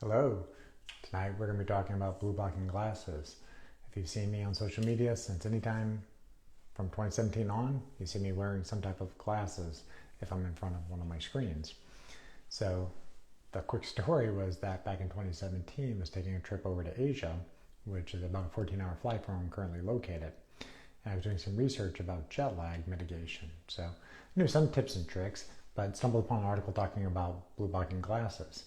Hello. Tonight we're going to be talking about blue blocking glasses. If you've seen me on social media since any time from 2017 on, you see me wearing some type of glasses if I'm in front of one of my screens. So the quick story was that back in 2017 I was taking a trip over to Asia, which is about a 14-hour flight from where I'm currently located. And I was doing some research about jet lag mitigation. So I knew some tips and tricks, but stumbled upon an article talking about blue blocking glasses.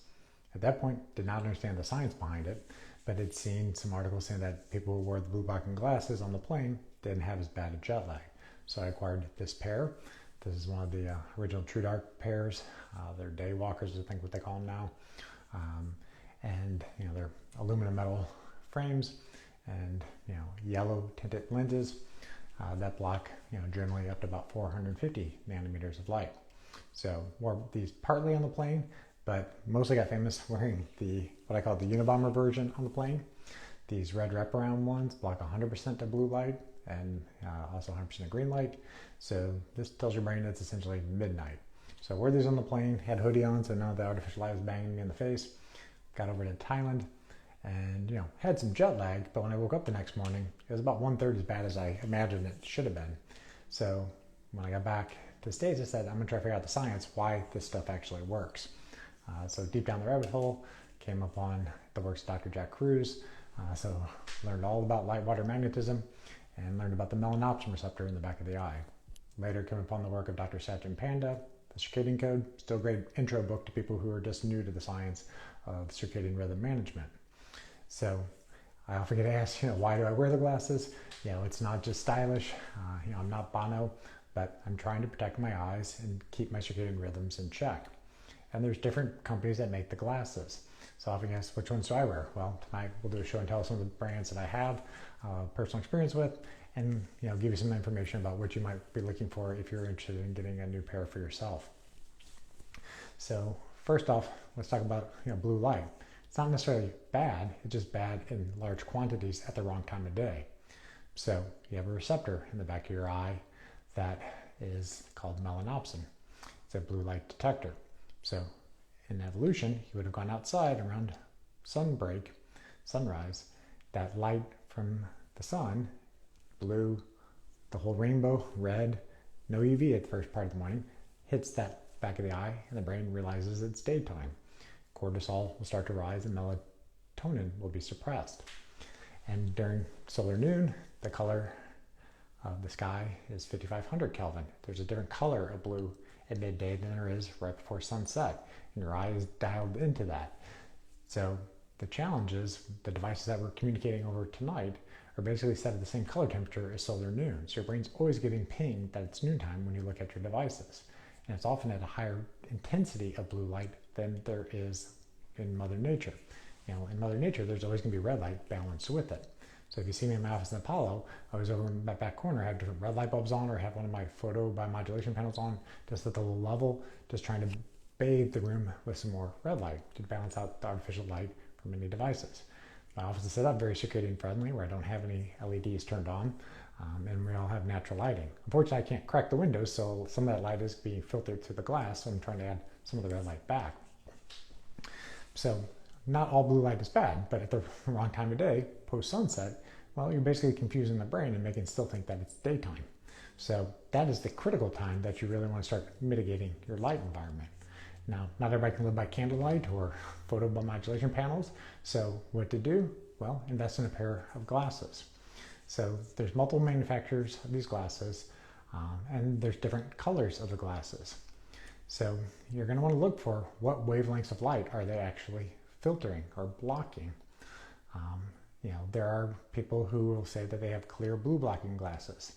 At that point, did not understand the science behind it, but had seen some articles saying that people who wore the blue blocking glasses on the plane didn't have as bad a jet lag. So I acquired this pair. This is one of the original True Dark pairs. They're day walkers, I think what they call them now. And they're aluminum metal frames and yellow tinted lenses that block generally up to about 450 nanometers of light. So wore these partly on the plane, but mostly got famous wearing what I call the Unabomber version on the plane. These red wraparound ones block 100% of blue light and also 100% of green light. So this tells your brain it's essentially midnight. So I wore these on the plane, had a hoodie on so none of the artificial light was banging me in the face. Got over to Thailand and had some jet lag, but when I woke up the next morning, it was about 1/3 as bad as I imagined it should have been. So when I got back to the States, I said, I'm gonna try to figure out the science, why this stuff actually works. So deep down the rabbit hole, came upon the works of Dr. Jack Kruse. So learned all about light water magnetism and learned about the melanopsin receptor in the back of the eye. Later came upon the work of Dr. Satchin Panda, the circadian code, still a great intro book to people who are just new to the science of circadian rhythm management. So I often get asked, why do I wear the glasses? It's not just stylish. I'm not Bono, but I'm trying to protect my eyes and keep my circadian rhythms in check. And there's different companies that make the glasses. So I often ask, which ones do I wear? Well, tonight we'll do a show and tell some of the brands that I have personal experience with, and give you some information about what you might be looking for if you're interested in getting a new pair for yourself. So first off, let's talk about blue light. It's not necessarily bad, it's just bad in large quantities at the wrong time of day. So you have a receptor in the back of your eye that is called melanopsin. It's a blue light detector. So in evolution, you would have gone outside around sunrise. That light from the sun, blue, the whole rainbow, red, no UV at the first part of the morning, hits that back of the eye and the brain realizes it's daytime. Cortisol will start to rise and melatonin will be suppressed. And during solar noon, the color of the sky is 5500 Kelvin. There's a different color of blue at midday than there is right before sunset, and your eye is dialed into that. So the challenge is the devices that we're communicating over tonight are basically set at the same color temperature as solar noon. So your brain's always getting pinged that it's noontime when you look at your devices. And it's often at a higher intensity of blue light than there is in Mother Nature. In Mother Nature, there's always going to be red light balanced with it. So if you see me in my office in Apollo, I was over in that back corner, I have different red light bulbs on, or have one of my photo biomodulation panels on, just at the low level, just trying to bathe the room with some more red light to balance out the artificial light from any devices. My office is set up very circadian friendly, where I don't have any LEDs turned on, and we all have natural lighting. Unfortunately, I can't crack the windows, so some of that light is being filtered through the glass, so I'm trying to add some of the red light back. So not all blue light is bad, but at the wrong time of day, post-sunset, well, you're basically confusing the brain and making it still think that it's daytime. So that is the critical time that you really want to start mitigating your light environment. Now, not everybody can live by candlelight or photo biomodulation panels, so what to do? Well, invest in a pair of glasses. So there's multiple manufacturers of these glasses, and there's different colors of the glasses. So you're going to want to look for what wavelengths of light are they actually filtering or blocking. There are people who will say that they have clear blue blocking glasses.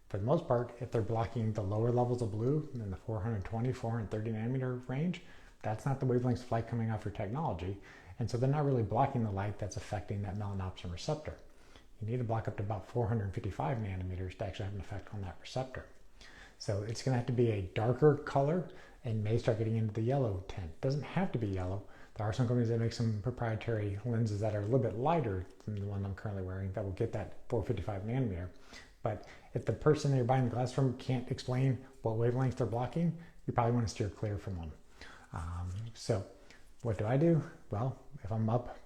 For the most part, if they're blocking the lower levels of blue in the 420, 430 nanometer range, that's not the wavelengths of light coming off your technology. And so they're not really blocking the light that's affecting that melanopsin receptor. You need to block up to about 455 nanometers to actually have an effect on that receptor. So it's going to have to be a darker color and may start getting into the yellow tint. It doesn't have to be yellow. There are some companies that make some proprietary lenses that are a little bit lighter than the one I'm currently wearing that will get that 455 nanometer. But if the person that you're buying the glass from can't explain what wavelength they're blocking, you probably want to steer clear from them. So what do I do? Well, if I'm up,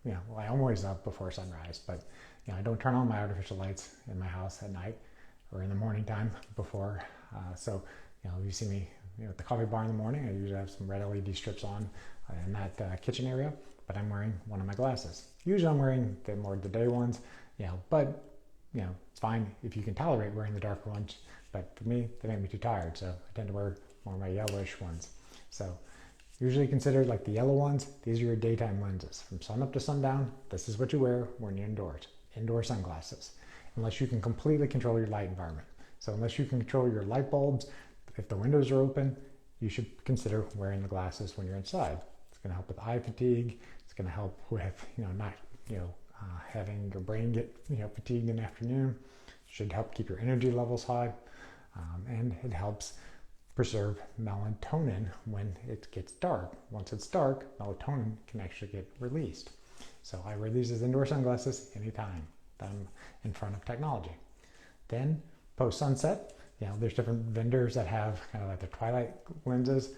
well, I'm always up before sunrise, but I don't turn on my artificial lights in my house at night or in the morning time before. So you see me at the coffee bar in the morning. I usually have some red LED strips on in that kitchen area, but I'm wearing one of my glasses. Usually I'm wearing the day ones, but it's fine if you can tolerate wearing the darker ones. But for me, they make me too tired, so I tend to wear more of my yellowish ones. So usually consider like the yellow ones, these are your daytime lenses. From sun up to sundown, this is what you wear when you're indoors. Indoor sunglasses, unless you can completely control your light environment. So unless you can control your light bulbs, if the windows are open, you should consider wearing the glasses when you're inside. It's going to help with eye fatigue. It's going to help with not having your brain get fatigued in the afternoon. Should help keep your energy levels high, and it helps preserve melatonin when it gets dark. Once it's dark, melatonin can actually get released. So I wear these as indoor sunglasses anytime that I'm in front of technology. Then post sunset, there's different vendors that have kind of like the twilight lenses.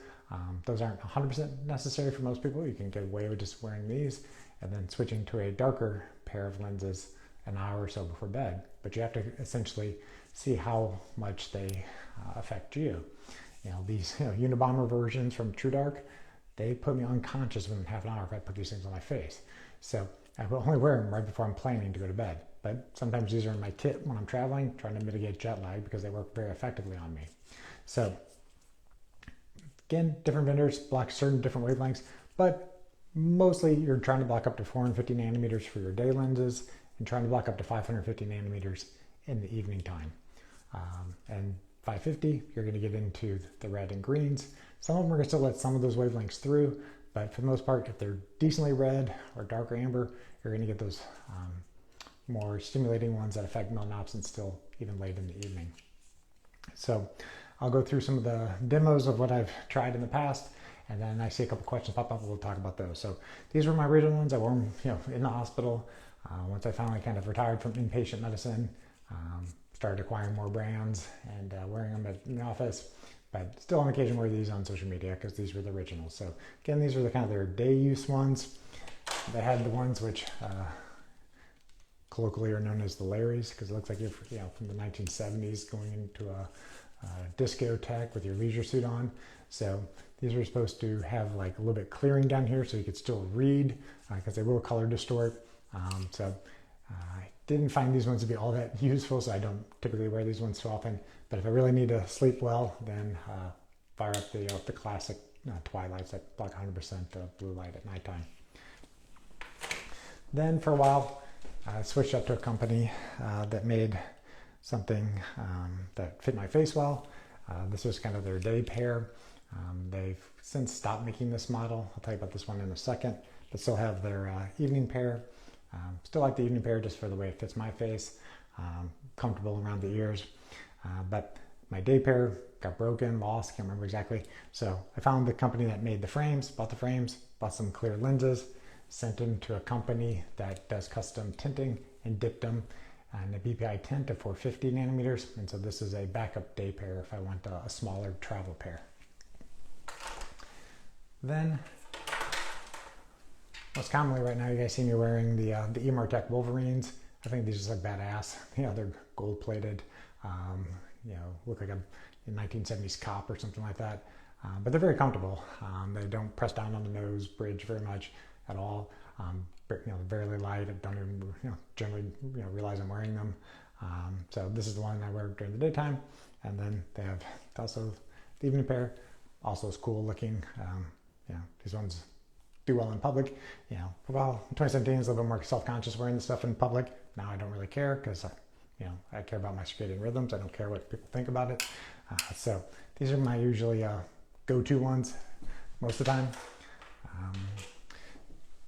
Those aren't 100% necessary for most people. You can get away with just wearing these and then switching to a darker pair of lenses an hour or so before bed. But you have to essentially see how much they affect you. These Unabomber versions from TrueDark, they put me unconscious within half an hour if I put these things on my face. So I will only wear them right before I'm planning to go to bed. But sometimes these are in my kit when I'm traveling, trying to mitigate jet lag because they work very effectively on me. So again, different vendors block certain different wavelengths, but mostly you're trying to block up to 450 nanometers for your day lenses and trying to block up to 550 nanometers in the evening time. And 550, you're going to get into the red and greens. Some of them are going to still let some of those wavelengths through, but for the most part, if they're decently red or darker amber, you're going to get those more stimulating ones that affect melanopsin still even late in the evening. So I'll go through some of the demos of what I've tried in the past, and then I see a couple questions pop up, we'll talk about those. So these were my original ones. I wore them in the hospital. Once I finally kind of retired from inpatient medicine, started acquiring more brands and wearing them in the office, but still on occasion wear these on social media because these were the originals. So again, these are the kind of their day use ones. They had the ones which colloquially are known as the Larrys because it looks like you're from the 1970s going into a discotheque with your leisure suit on. So these are supposed to have like a little bit clearing down here so you could still read because they will color distort. So I didn't find these ones to be all that useful, so I don't typically wear these ones too often. But if I really need to sleep well, then fire up the classic Twilights that block 100% of blue light at nighttime. Then for a while, I switched up to a company that made something that fit my face well. This was kind of their day pair. They've since stopped making this model. I'll tell you about this one in a second, but still have their evening pair. Still like the evening pair just for the way it fits my face, comfortable around the ears. But my day pair got broken, lost, can't remember exactly. So I found the company that made the frames, bought some clear lenses, sent them to a company that does custom tinting and dipped them in a BPI tint of 450 nanometers. And so this is a backup day pair if I want a smaller travel pair. Then most commonly right now, you guys see me wearing the Emartec Wolverines. I think these just look badass. They're gold plated. Look like a 1970s cop or something like that. But they're very comfortable. They don't press down on the nose bridge very much at all. Very light. I don't even generally realize I'm wearing them. So this is the one I wear during the daytime. And then they have also the evening pair. Also is cool looking. These ones do well in public. Well, in 2017 I was a little bit more self-conscious wearing this stuff in public. Now I don't really care because I care about my circadian rhythms. I don't care what people think about it. So these are my usually go-to ones most of the time.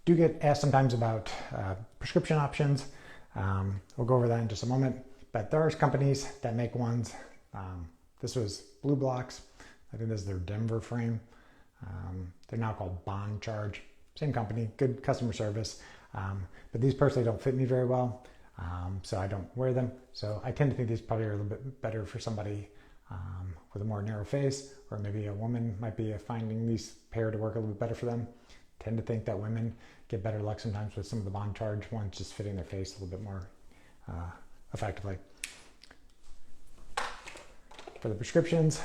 Do get asked sometimes about prescription options. We'll go over that in just a moment. But there are companies that make ones. This was Blue Blocks. I think this is their Denver frame. They're now called Bond Charge. Same company, good customer service. But these personally don't fit me very well, so I don't wear them. So I tend to think these probably are a little bit better for somebody with a more narrow face, or maybe a woman might be finding these pair to work a little bit better for them. tend to think that women get better luck sometimes with some of the bond charge ones just fitting their face a little bit more effectively. For the prescriptions,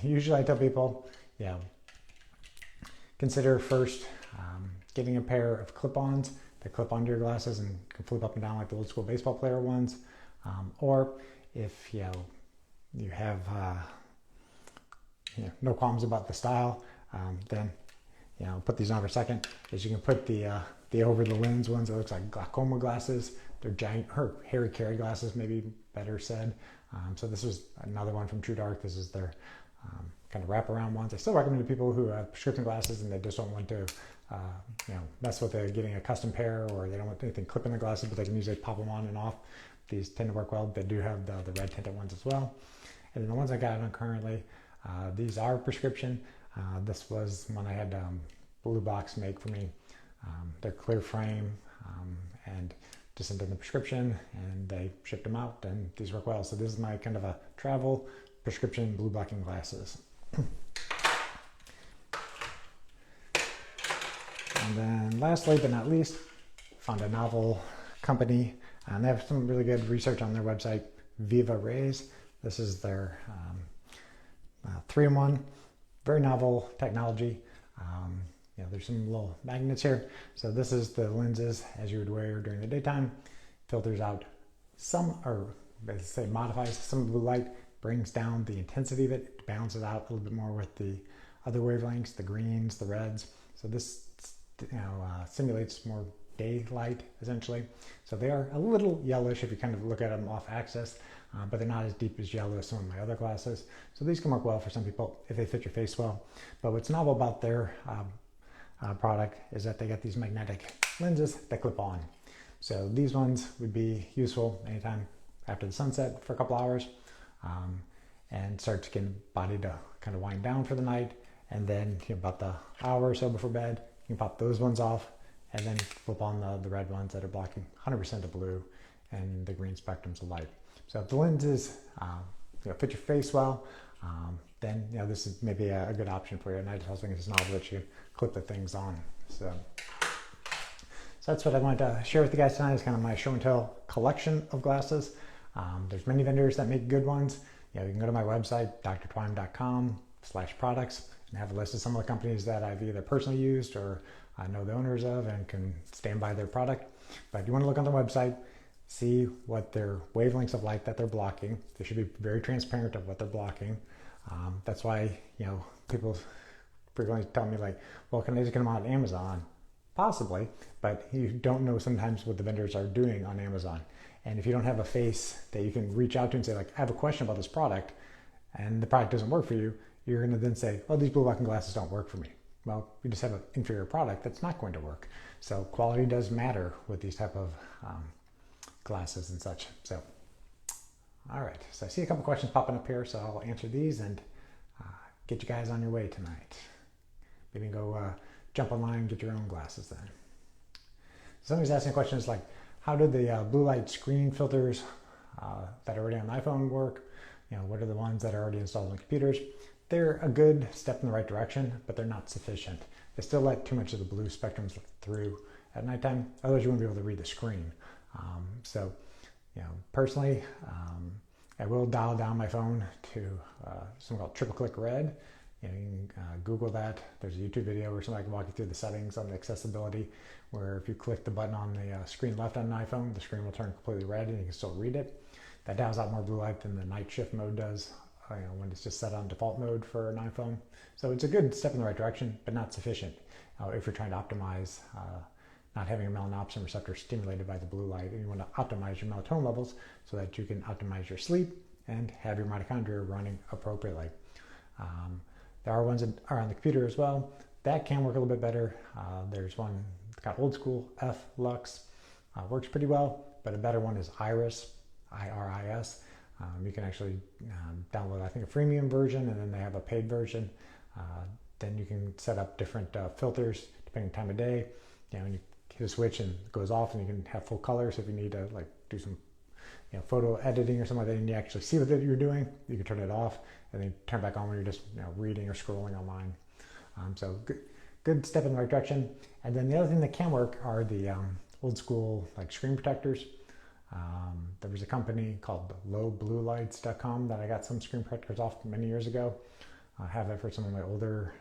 usually I tell people, consider first getting a pair of clip-ons that clip onto your glasses and can flip up and down like the old school baseball player ones. Or if you have no qualms about the style, then put these on for a second. Is you can put the over the lens ones that looks like glaucoma glasses. They're giant, or hairy carry glasses, maybe better said. So this is another one from True Dark. This is their kind of wraparound ones. I still recommend to people who have prescription glasses and they just don't want to mess with getting a custom pair, or they don't want anything clipping the glasses, but they can usually pop them on and off. These tend to work well. They do have the red tinted ones as well. And then the ones I got on currently, these are prescription. This was one I had Blue Box make for me. They're clear frame and just sent in the prescription, and they shipped them out, and these work well. So this is my kind of a travel prescription blue blocking glasses. And then lastly but not least, found a novel company, and they have some really good research on their website, Viva Rays. This is their 3-in-1, very novel technology. There's some little magnets here. So this is the lenses as you would wear during the daytime. Filters out some, or let's say modifies some of the blue light, brings down the intensity of it, balances out a little bit more with the other wavelengths, the greens, the reds. So this simulates more daylight essentially. So they are a little yellowish if you kind of look at them off axis, but they're not as deep as yellow as some of my other glasses. So these can work well for some people if they fit your face well. But what's novel about their product is that they got these magnetic lenses that clip on. So these ones would be useful anytime after the sunset for a couple hours, and start to get the body to kind of wind down for the night. And then about the hour or so before bed, you can pop those ones off and then flip on the red ones that are blocking 100% of blue and the green spectrums of light. So if the lenses fit your face well, then this is maybe a good option for you. And I just think it's novel that you clip the things on. So that's what I wanted to share with you guys tonight, is kind of my show and tell collection of glasses. There's many vendors that make good ones. You can go to my website, drtwime.com/products, and have a list of some of the companies that I've either personally used or I know the owners of and can stand by their product. But you want to look on the website, see what their wavelengths of light that they're blocking. They should be very transparent of what they're blocking. That's why people frequently tell me like, well, can I just get them on Amazon? Possibly, but you don't know sometimes what the vendors are doing on Amazon. And if you don't have a face that you can reach out to and say like, I have a question about this product, and the product doesn't work for you, you're going to then say, oh, these blue blocking glasses don't work for me. Well, you just have an inferior product that's not going to work. So quality does matter with these type of glasses and such. So, all right. So I see a couple questions popping up here, so I'll answer these and get you guys on your way tonight. Maybe go jump online and get your own glasses then. Somebody's asking questions like, how do the blue light screen filters that are already on the iPhone work? What are the ones that are already installed on computers? They're a good step in the right direction, but they're not sufficient. They still let too much of the blue spectrums through at nighttime. Otherwise, you won't be able to read the screen. Personally, I will dial down my phone to something called triple click red. You can Google that. There's a YouTube video where somebody can walk you through the settings on the accessibility, where if you click the button on the screen left on an iPhone, the screen will turn completely red and you can still read it. That dials out more blue light than the night shift mode does when it's just set on default mode for an iPhone. So it's a good step in the right direction, but not sufficient if you're trying to optimize not having a melanopsin receptor stimulated by the blue light, and you want to optimize your melatonin levels so that you can optimize your sleep and have your mitochondria running appropriately. There are ones that are on the computer as well. That can work a little bit better. There's one got old school F Lux, works pretty well, but a better one is Iris, IRIS. You can actually download, I think, a freemium version, and then they have a paid version. Then you can set up different filters depending on time of day. And you hit a switch and it goes off, and you can have full color. So if you need to do some photo editing or something like that, and you actually see what you're doing, you can turn it off and then turn it back on when you're just reading or scrolling online. So good step in the right direction. And then the other thing that can work are the old school like screen protectors. There was a company called lowbluelights.com that I got some screen protectors off many years ago. I have that for some of my older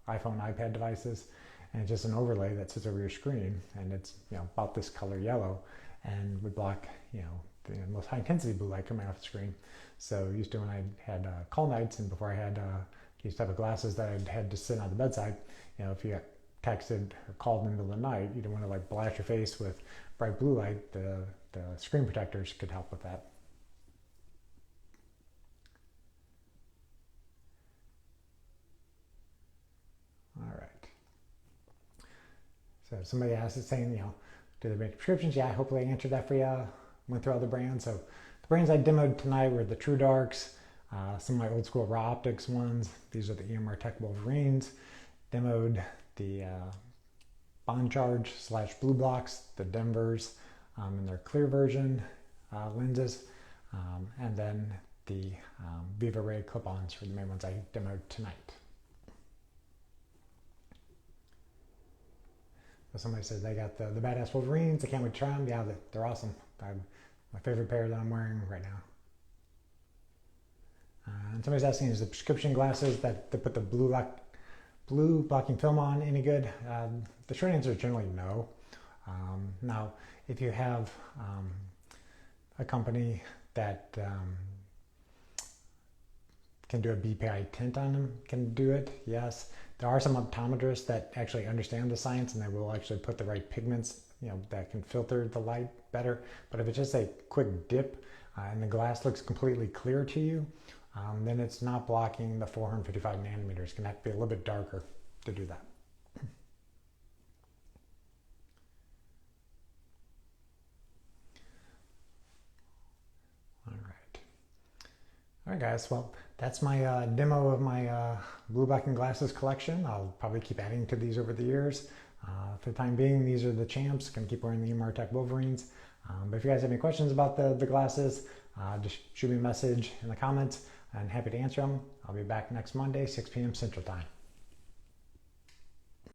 iPhone, iPad devices, and it's just an overlay that sits over your screen, and it's about this color yellow, and would block the most high intensity blue light coming off the screen. So used to when I had call nights, and before I had these type of glasses that I had to sit on the bedside, if you got texted or called in the middle of the night, you don't want to like blast your face with bright blue light. The screen protectors could help with that. All right. So somebody asked us saying, do they make prescriptions? Yeah, hopefully I answered that for you. Went through all the brands. So the brands I demoed tonight were the True Darks, some of my old school Raw Optics ones. These are the EMR Tech Wolverines. Demoed the Bond Charge / Blue Blocks, the Denvers, in their clear version lenses, and then the Viva Ray clip-ons for the main ones I demoed tonight. So somebody says they got the Badass Wolverines. I can't wait to try them. Yeah, they're awesome. My favorite pair that I'm wearing right now. And somebody's asking, is the prescription glasses that they put the blue blocking film on any good? The short answer is generally no. Now, if you have a company that can do a BPI tint on them, can do it, yes. There are some optometrists that actually understand the science, and they will actually put the right pigments that can filter the light better. But if it's just a quick dip and the glass looks completely clear to you, then it's not blocking the 455 nanometers. It's going to have to be a little bit darker to do that. All right, guys, well, that's my demo of my blue blocking glasses collection. I'll probably keep adding to these over the years. For the time being, these are the champs. Gonna keep wearing the EMR Tech Wolverines. But if you guys have any questions about the glasses, just shoot me a message in the comments. I'm happy to answer them. I'll be back next Monday, 6 p.m. Central Time.